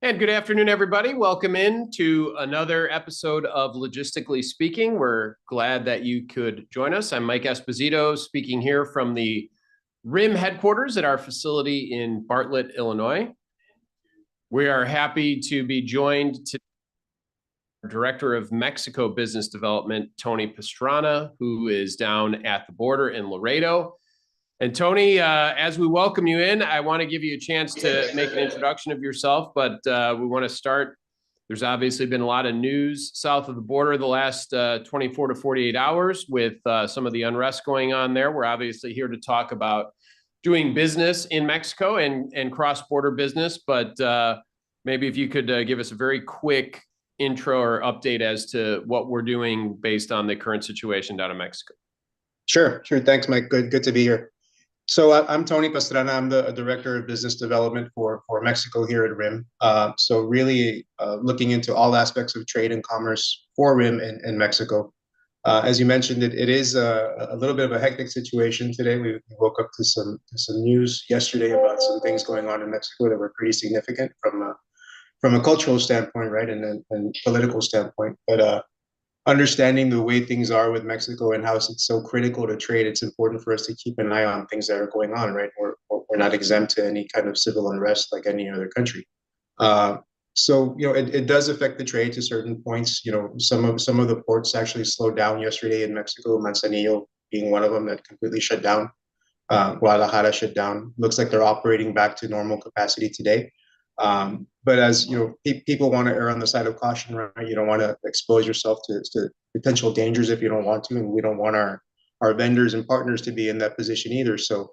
And good afternoon, everybody. Welcome in to another episode of Logistically Speaking. We're glad that you could join us. I'm Mike Esposito, speaking here from the RIM headquarters at our facility in Bartlett, Illinois. We are happy to be joined today by Director of Mexico Business Development, Tony Pastrana, who is down at the border in Laredo. And Tony, as we welcome you in, I want to give you a chance to make an introduction of yourself, but we want to start. There's obviously been a lot of news south of the border the last 24 to 48 hours with some of the unrest going on there. We're obviously here to talk about doing business in Mexico and cross-border business, but maybe if you could give us a very quick intro or update as to what we're doing based on the current situation down in Mexico. Sure. Thanks, Mike. Good to be here. So I'm Tony Pastrana. I'm the Director of Business Development for Mexico here at RIM. So really looking into all aspects of trade and commerce for RIM in Mexico. As you mentioned, it is a little bit of a hectic situation today. We woke up to some news yesterday about some things going on in Mexico that were pretty significant from a cultural standpoint, right, and political standpoint. But understanding the way things are with Mexico and how it's so critical to trade, it's important for us to keep an eye on things that are going on, right? We're not exempt to any kind of civil unrest like any other country. So it does affect the trade to certain points. Some of the ports actually slowed down yesterday in Mexico, Manzanillo being one of them that completely shut down. Guadalajara shut down. Looks like they're operating back to normal capacity today. But as you know, people want to err on the side of caution, right? You don't want to expose yourself to potential dangers if you don't want to, and we don't want our vendors and partners to be in that position either. So,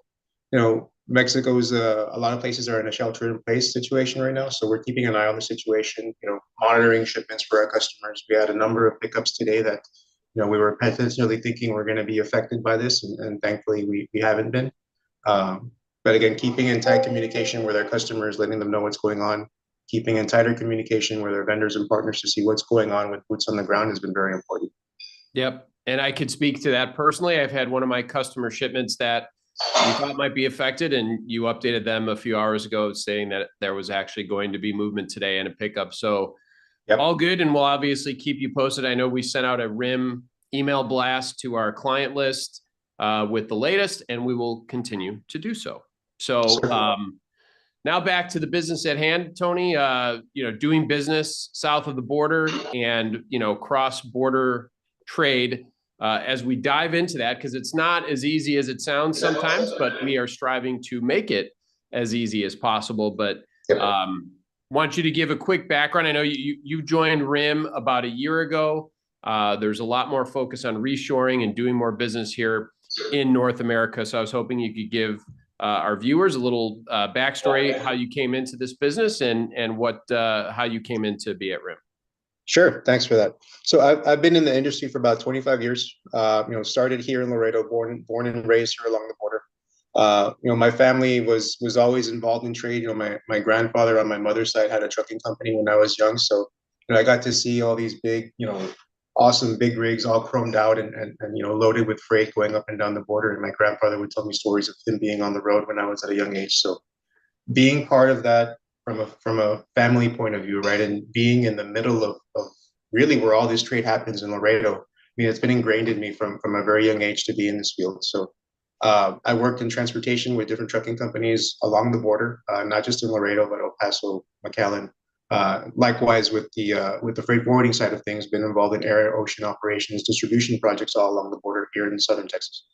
Mexico's a lot of places are in a shelter-in-place situation right now, so we're keeping an eye on the situation. Monitoring shipments for our customers. We had a number of pickups today that we were potentially thinking we're going to be affected by this, and thankfully we haven't been. But again, keeping in tight communication with our customers, letting them know what's going on, keeping in tighter communication with our vendors and partners to see what's going on with boots on the ground has been very important. Yep. And I could speak to that personally. I've had one of my customer shipments that we thought might be affected, and you updated them a few hours ago saying that there was actually going to be movement today and a pickup. So all good. And we'll obviously keep you posted. I know we sent out a RIM email blast to our client list with the latest, and we will continue to do so. So now back to the business at hand, Tony. Doing business south of the border and cross-border trade. As we dive into that, because it's not as easy as it sounds sometimes, but we are striving to make it as easy as possible. But want you to give a quick background. I know you joined RIM about a year ago. There's a lot more focus on reshoring and doing more business here in North America. So I was hoping you could give our viewers a little backstory, how you came into this business and how you came into be at RIM. Sure, thanks for that. So I've been in the industry for about 25 years. Started here in Laredo, born and raised here along the border. My family was always involved in trade. My grandfather on my mother's side had a trucking company when I was young, so I got to see all these big, awesome big rigs all chromed out and loaded with freight going up and down the border. And my grandfather would tell me stories of him being on the road when I was at a young age. So being part of that from a family point of view, right, and being in the middle of really where all this trade happens in Laredo, I mean, it's been ingrained in me from a very young age to be in this field. So I worked in transportation with different trucking companies along the border, not just in Laredo, but El Paso, McAllen. Likewise, with the freight forwarding side of things, been involved in air, ocean operations, distribution projects all along the border here in southern Texas.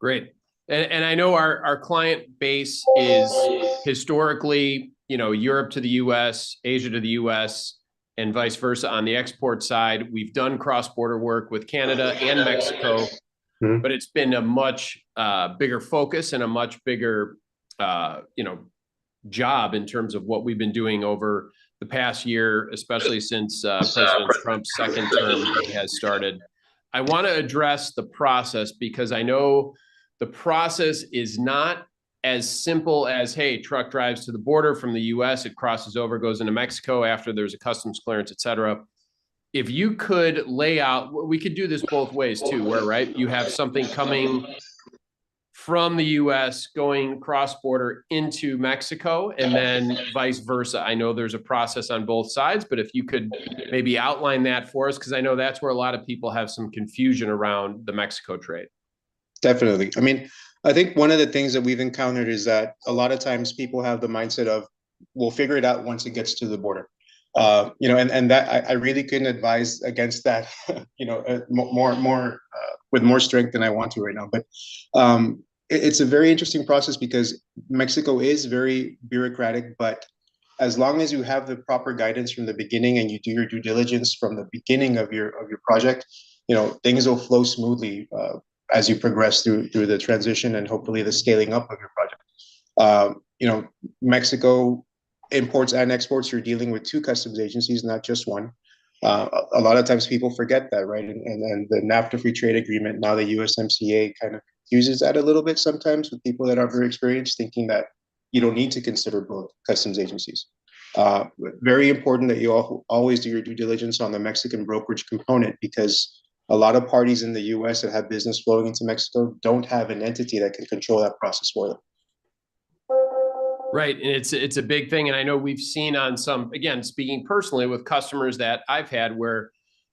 Great. And I know our client base is historically, Europe to the U.S., Asia to the U.S., and vice versa. On the export side, we've done cross-border work with Canada and Mexico, but it's been a much bigger focus and a much bigger, job in terms of what we've been doing over the past year, especially since President Trump's second term has started. I want to address the process because I know the process is not as simple as, hey, truck drives to the border from the U.S., it crosses over, goes into Mexico after there's a customs clearance, et cetera. If you could lay out, we could do this both ways too, where, right, you have something coming from the US going cross-border into Mexico and then vice versa. I know there's a process on both sides, but if you could maybe outline that for us, because I know that's where a lot of people have some confusion around the Mexico trade. Definitely. I mean, I think one of the things that we've encountered is that a lot of times people have the mindset of, we'll figure it out once it gets to the border. And that I really couldn't advise against that, more with more strength than I want to right now. But it's a very interesting process because Mexico is very bureaucratic, but as long as you have the proper guidance from the beginning and you do your due diligence from the beginning of your project, things will flow smoothly as you progress through the transition and hopefully the scaling up of your project. Mexico imports and exports, you're dealing with two customs agencies, not just one. A lot of times people forget that, right? And the NAFTA free trade agreement, now the USMCA, kind of uses that a little bit sometimes with people that aren't very experienced, thinking that you don't need to consider both customs agencies. Very important that you always do your due diligence on the Mexican brokerage component, because a lot of parties in the US that have business flowing into Mexico don't have an entity that can control that process for them. Right. And it's a big thing. And I know we've seen on some, again, speaking personally with customers that I've had, where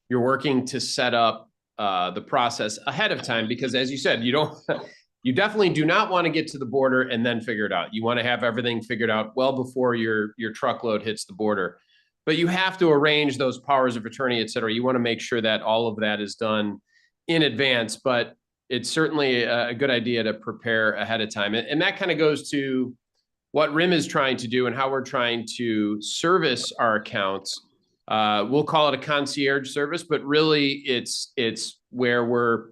you're working to set up the process ahead of time, because as you said, you definitely do not want to get to the border and then figure it out. You want to have everything figured out well before your truckload hits the border. But you have to arrange those powers of attorney, et cetera. You want to make sure that all of that is done in advance, but it's certainly a good idea to prepare ahead of time. And that kind of goes to what RIM is trying to do and how we're trying to service our accounts. We'll call it a concierge service, but really it's where we're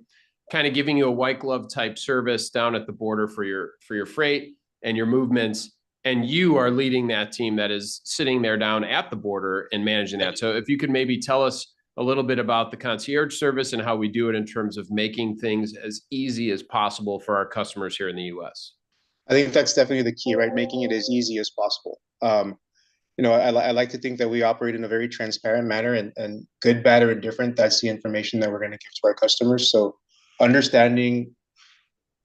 kind of giving you a white glove type service down at the border for your freight and your movements. And you are leading that team that is sitting there down at the border and managing that. So if you could maybe tell us a little bit about the concierge service and how we do it in terms of making things as easy as possible for our customers here in the US. I think that's definitely the key, right? Making it as easy as possible. I like to think that we operate in a very transparent manner, and good, bad, or indifferent, that's the information that we're going to give to our customers. So understanding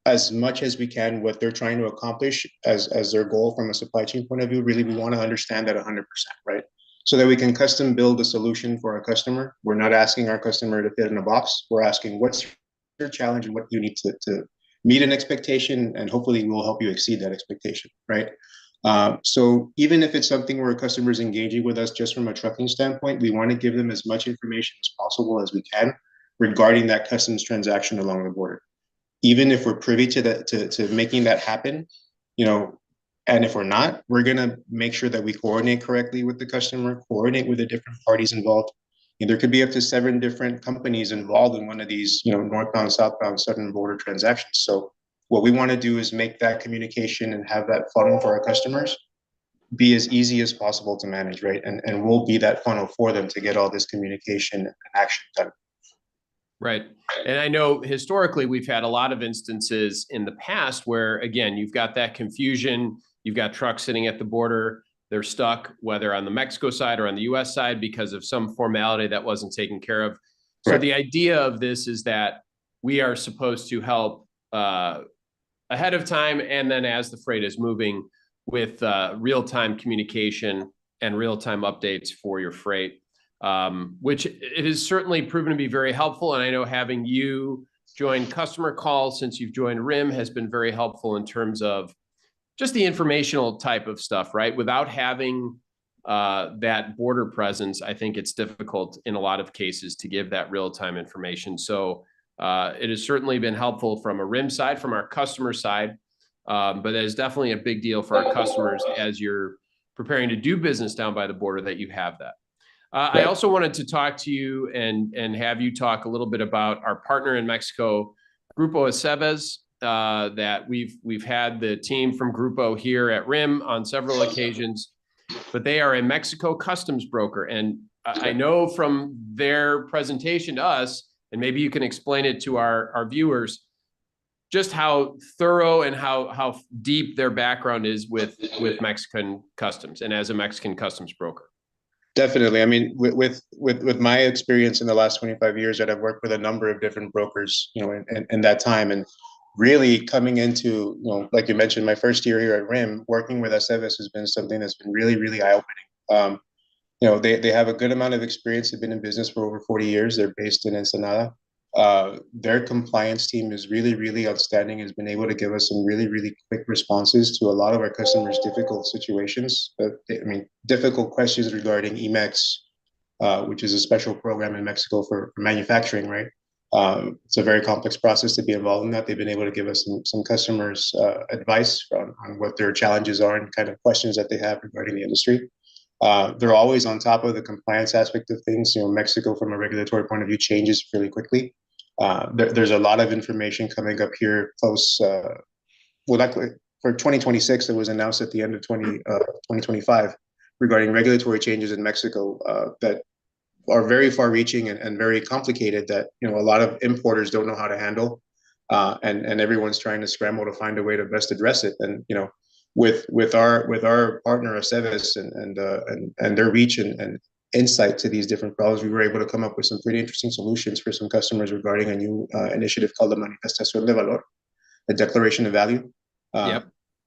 as much as we can what they're trying to accomplish as their goal from a supply chain point of view, really, we want to understand that 100%, right? So that we can custom build a solution for our customer. We're not asking our customer to fit in a box. We're asking, what's your challenge and what you need to meet an expectation, and hopefully we'll help you exceed that expectation, right? So even if it's something where a customer is engaging with us just from a trucking standpoint, we want to give them as much information as possible as we can regarding that customs transaction along the border. Even if we're privy to that, to making that happen, and if we're not, we're going to make sure that we coordinate correctly with the customer, coordinate with the different parties involved. There could be up to 7 different companies involved in one of these, northbound, southbound, southern border transactions. So what we want to do is make that communication and have that funnel for our customers be as easy as possible to manage, right? And we'll be that funnel for them to get all this communication and action done. Right. And I know historically we've had a lot of instances in the past where, again, you've got that confusion. You've got trucks sitting at the border. They're stuck, whether on the Mexico side or on the US side, because of some formality that wasn't taken care of. So the idea of this is that we are supposed to help ahead of time, and then as the freight is moving, with real-time communication and real-time updates for your freight, which it has certainly proven to be very helpful. And I know having you join customer calls since you've joined RIM has been very helpful in terms of just the informational type of stuff, right? Without having that border presence, I think it's difficult in a lot of cases to give that real-time information. So it has certainly been helpful from a RIM side, from our customer side, but it is definitely a big deal for our customers as you're preparing to do business down by the border that you have that. I also wanted to talk to you and have you talk a little bit about our partner in Mexico, Grupo Aceves. That we've had the team from Grupo here at RIM on several occasions, but they are a Mexico customs broker. And I know from their presentation to us, and maybe you can explain it to our viewers, just how thorough and how deep their background is with Mexican customs and as a Mexican customs broker. Definitely. I mean, with my experience in the last 25 years, that I've worked with a number of different brokers, in that time, and really coming into, like you mentioned, my first year here at RIM, working with Aceves has been something that's been really, really eye-opening. They have a good amount of experience. They've been in business for over 40 years. They're based in Ensenada. Their compliance team is really, really outstanding, has been able to give us some really, really quick responses to a lot of our customers' difficult situations. Difficult questions regarding EMEX, which is a special program in Mexico for manufacturing, right? It's a very complex process to be involved in that. They've been able to give us some customers advice on what their challenges are and kind of questions that they have regarding the industry. They're always on top of the compliance aspect of things. Mexico, from a regulatory point of view, changes really quickly. There's a lot of information coming up here close. Luckily for 2026, it was announced at the end of 2025 regarding regulatory changes in Mexico that are very far-reaching and very complicated that a lot of importers don't know how to handle, and everyone's trying to scramble to find a way to best address it. And with our partner Aceves and their reach and insight to these different problems, we were able to come up with some pretty interesting solutions for some customers regarding a new initiative called the Manifestación de Valor, the Declaration of Value. Yep.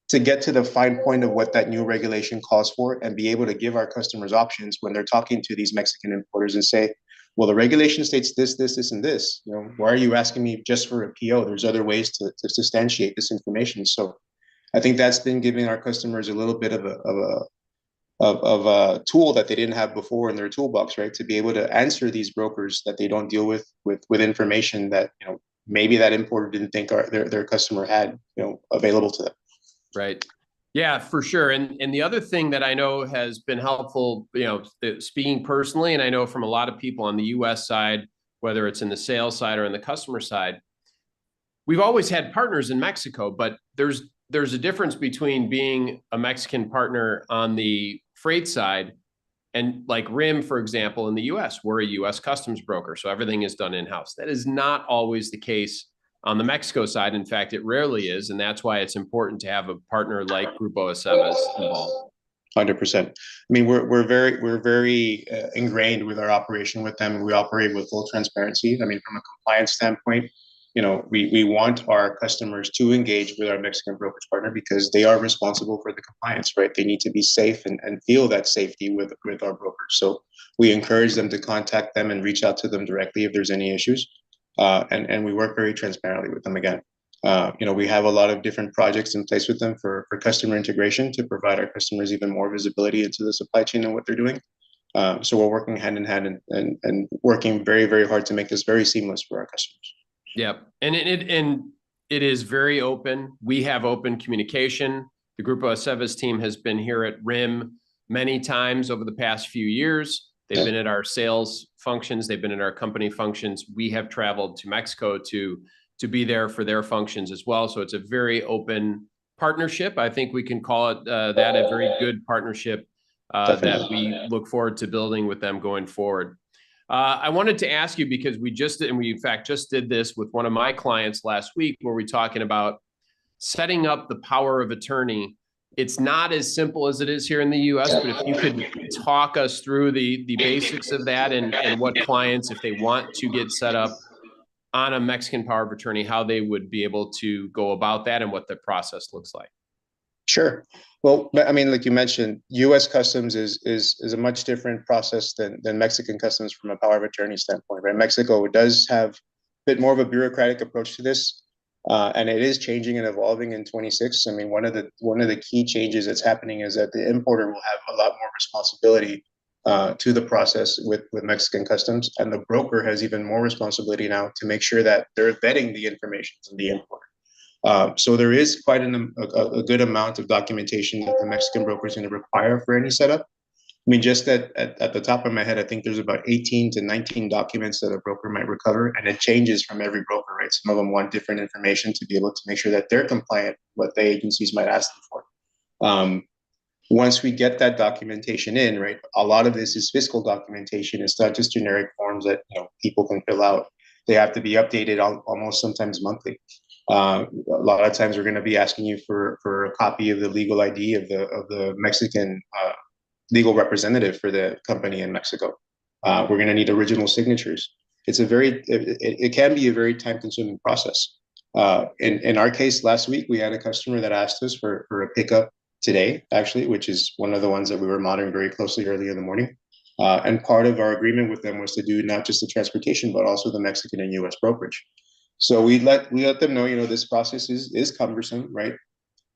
To get to the fine point of what that new regulation calls for and be able to give our customers options when they're talking to these Mexican importers and say, well, the regulation states this, this, this, and this. Why are you asking me just for a PO? There's other ways to substantiate this information. So I think that's been giving our customers a little bit of a tool that they didn't have before in their toolbox, right? To be able to answer these brokers that they don't deal with information that maybe that importer didn't think their customer had available to them. Right. Yeah, for sure. And the other thing that I know has been helpful, speaking personally, and I know from a lot of people on the US side, whether it's in the sales side or in the customer side, we've always had partners in Mexico, but there's a difference between being a Mexican partner on the freight side and like RIM, for example, in the US, we're a US customs broker. So everything is done in-house. That is not always the case on the Mexico side. In fact, it rarely is. And that's why it's important to have a partner like Grupo Aceves involved. 100%. We're very ingrained with our operation with them. We operate with full transparency. From a compliance standpoint, we want our customers to engage with our Mexican brokerage partner because they are responsible for the compliance, right? They need to be safe and feel that safety with our brokers. So we encourage them to contact them and reach out to them directly if there's any issues. And we work very transparently with them again. We have a lot of different projects in place with them for customer integration to provide our customers even more visibility into the supply chain and what they're doing. So we're working hand in hand and working very, very hard to make this very seamless for our customers. Yep. And it is very open. We have open communication. The Grupo Aceves team has been here at RIM many times over the past few years. They've been at our sales functions. They've been at our company functions. We have traveled to Mexico to be there for their functions as well. So it's a very open partnership. I think we can call it that, a very good partnership that we look forward to building with them going forward. I wanted to ask you, because we in fact just did this with one of my clients last week, where we're talking about setting up the power of attorney. It's not as simple as it is here in the US, but if you could talk us through the basics of that and what clients, if they want to get set up on a Mexican power of attorney, how they would be able to go about that and what the process looks like. Sure. Well, like you mentioned, U.S. customs is a much different process than Mexican customs from a power of attorney standpoint, right? Mexico does have a bit more of a bureaucratic approach to this. And it is changing and evolving in 26. One of the key changes that's happening is that the importer will have a lot more responsibility to the process with Mexican customs, and the broker has even more responsibility now to make sure that they're vetting the information from the importer. So there is quite a good amount of documentation that the Mexican broker is going to require for any setup. Just at the top of my head, I think there's about 18 to 19 documents that a broker might recover, and it changes from every broker, right? Some of them want different information to be able to make sure that they're compliant with what the agencies might ask them for. Once we get that documentation in, right, a lot of this is fiscal documentation. It's not just generic forms that people can fill out. They have to be updated almost sometimes monthly. A lot of times we're going to be asking you for a copy of the legal ID of the Mexican legal representative for the company in Mexico. We're going to need original signatures. It can be a very time-consuming process. In our case, last week, we had a customer that asked us for a pickup today, actually, which is one of the ones that we were monitoring very closely early in the morning. And part of our agreement with them was to do not just the transportation, but also the Mexican and US brokerage. So we let them know, this process is cumbersome, right?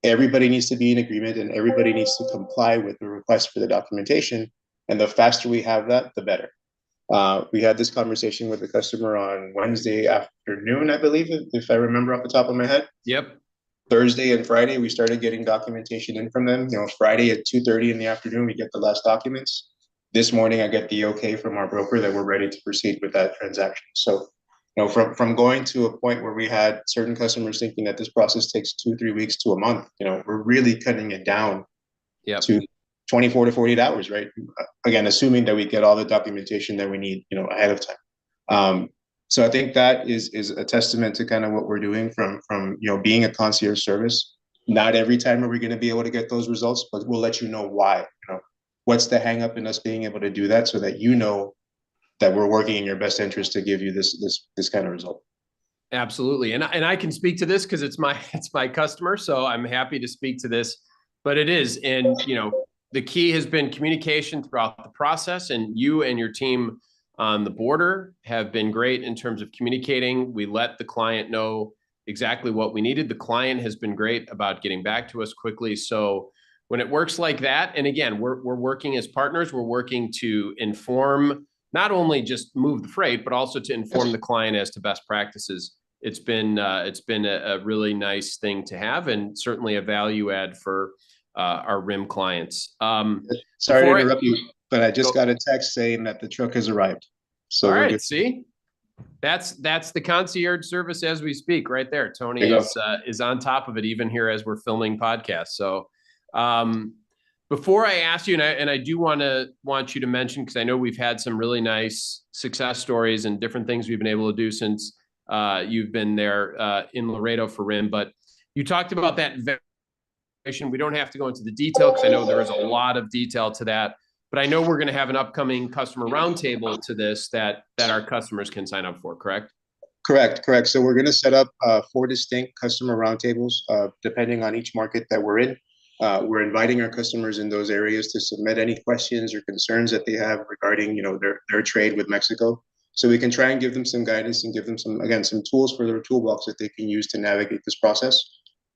Everybody needs to be in agreement and everybody needs to comply with the request for the documentation. And the faster we have that, the better. We had this conversation with the customer on Wednesday afternoon, I believe, if I remember off the top of my head. Yep. Thursday and Friday, we started getting documentation in from them. Friday at 2:30 in the afternoon, we get the last documents. This morning, I get the okay from our broker that we're ready to proceed with that transaction. So, from going to a point where we had certain customers thinking that this process takes 2-3 weeks to a month, we're really cutting it down Yep. to 24 to 48 hours, right? Again, assuming that we get all the documentation that we need, ahead of time. So I think that is a testament to kind of what we're doing from being a concierge service. Not every time are we going to be able to get those results, but we'll let you know why. What's the hang up in us being able to do that, so that that we're working in your best interest to give you this kind of result. Absolutely. And I can speak to this because it's my customer. So I'm happy to speak to this, but it is. And, the key has been communication throughout the process, and you and your team on the border have been great in terms of communicating. We let the client know exactly what we needed. The client has been great about getting back to us quickly. So when it works like that, and again, we're working as partners, we're working to inform, not only just move the freight, but also to inform the client as to best practices. It's been a really nice thing to have, and certainly a value add for our RIM clients. Sorry to interrupt you, but I just got a text saying that the truck has arrived. So all right, see, that's the concierge service as we speak, right there. Tony is on top of it, even here as we're filming podcasts. So before I ask you, and I do want you to mention, because I know we've had some really nice success stories and different things we've been able to do since you've been there in Laredo for RIM, but you talked about that. We don't have to go into the detail because I know there is a lot of detail to that, but I know we're going to have an upcoming customer roundtable to this that our customers can sign up for, correct? Correct. So we're going to set up 4 distinct customer roundtables, depending on each market that we're in. We're inviting our customers in those areas to submit any questions or concerns that they have regarding, their trade with Mexico. So we can try and give them some guidance and give them some tools for their toolbox that they can use to navigate this process.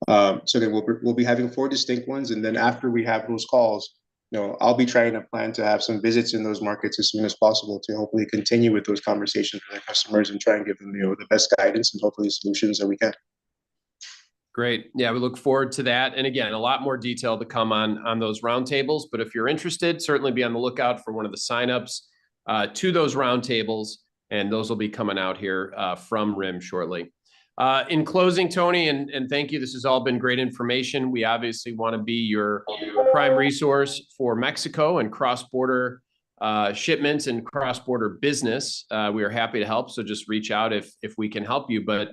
So then we'll be having 4 distinct ones, and then after we have those calls, I'll be trying to plan to have some visits in those markets as soon as possible to hopefully continue with those conversations with our customers and try and give them the best guidance and hopefully solutions that we can. Great. Yeah, we look forward to that. And again, a lot more detail to come on those roundtables. But if you're interested, certainly be on the lookout for one of the signups to those roundtables, and those will be coming out here from RIM shortly. In closing, Tony, and thank you. This has all been great information. We obviously want to be your prime resource for Mexico and cross-border shipments and cross-border business. We are happy to help. So just reach out if we can help you. But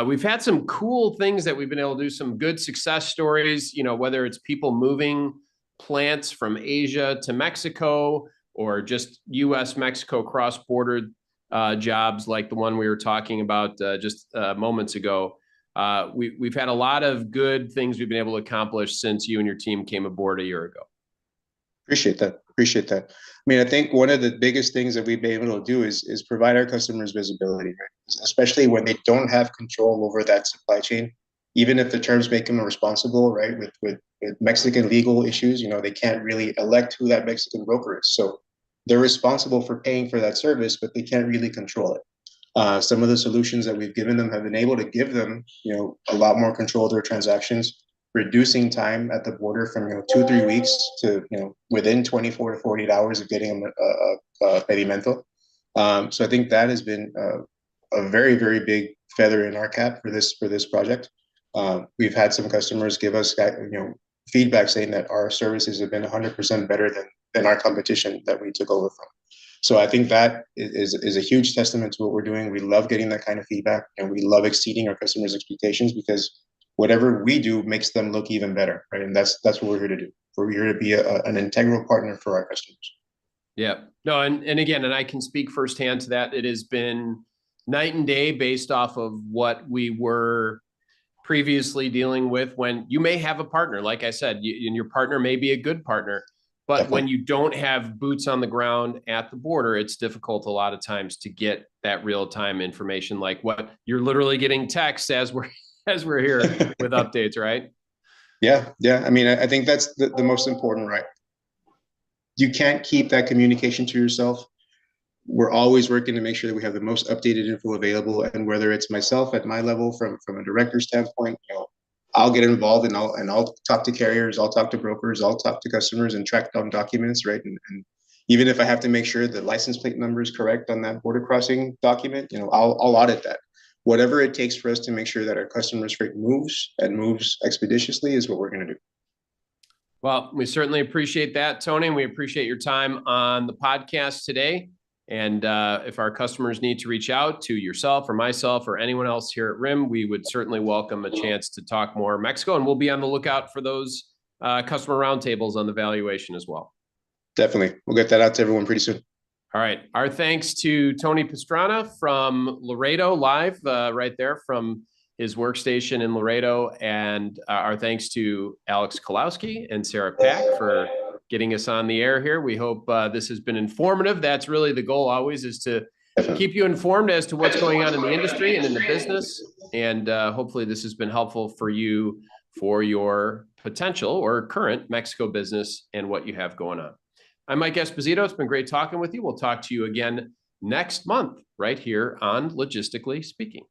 we've had some cool things that we've been able to do, some good success stories, whether it's people moving plants from Asia to Mexico or just US-Mexico cross-border jobs like the one we were talking about just moments ago. We've had a lot of good things we've been able to accomplish since you and your team came aboard a year ago. Appreciate that. I mean, I think one of the biggest things that we've been able to do is provide our customers visibility, right? Especially when they don't have control over that supply chain. Even if the terms make them responsible, right? With Mexican legal issues, they can't really elect who that Mexican broker is. So they're responsible for paying for that service, but they can't really control it. Some of the solutions that we've given them have been able to give them, a lot more control of their transactions, reducing time at the border from 2-3 weeks to within 24 to 48 hours of getting them a pedimento. So I think that has been a very, very big feather in our cap for this project. We've had some customers give us feedback saying that our services have been 100% better than our competition that we took over from. So I think that is a huge testament to what we're doing. We love getting that kind of feedback, and we love exceeding our customers' expectations, because whatever we do makes them look even better, right? And that's what we're here to do. We're here to be an integral partner for our customers. Yeah. No, and again, and I can speak firsthand to that. It has been night and day based off of what we were previously dealing with. When you may have a partner, like I said, and your partner may be a good partner, but Definitely. when you don't have boots on the ground at the border, it's difficult a lot of times to get that real-time information, like what you're literally getting texts as we're here with updates, right? Yeah, yeah. I mean, I think that's the most important, right? You can't keep that communication to yourself. We're always working to make sure that we have the most updated info available. And whether it's myself at my level from a director standpoint, I'll get involved and I'll talk to carriers, I'll talk to brokers, I'll talk to customers and track down documents, right? And even if I have to make sure the license plate number is correct on that border crossing document, I'll audit that. Whatever it takes for us to make sure that our customers' freight moves and moves expeditiously is what we're going to do. Well, we certainly appreciate that, Tony, and we appreciate your time on the podcast today. And if our customers need to reach out to yourself or myself or anyone else here at RIM, we would certainly welcome a chance to talk more Mexico, and we'll be on the lookout for those customer roundtables on the valuation as well. Definitely. We'll get that out to everyone pretty soon. All right. Our thanks to Tony Pastrana from Laredo live right there from his workstation in Laredo. And our thanks to Alex Kolowski and Sarah Pack for getting us on the air here. We hope this has been informative. That's really the goal always, is to keep you informed as to what's going on in the industry and in the business. And hopefully this has been helpful for you for your potential or current Mexico business and what you have going on. I'm Mike Esposito. It's been great talking with you. We'll talk to you again next month right here on Logistically Speaking.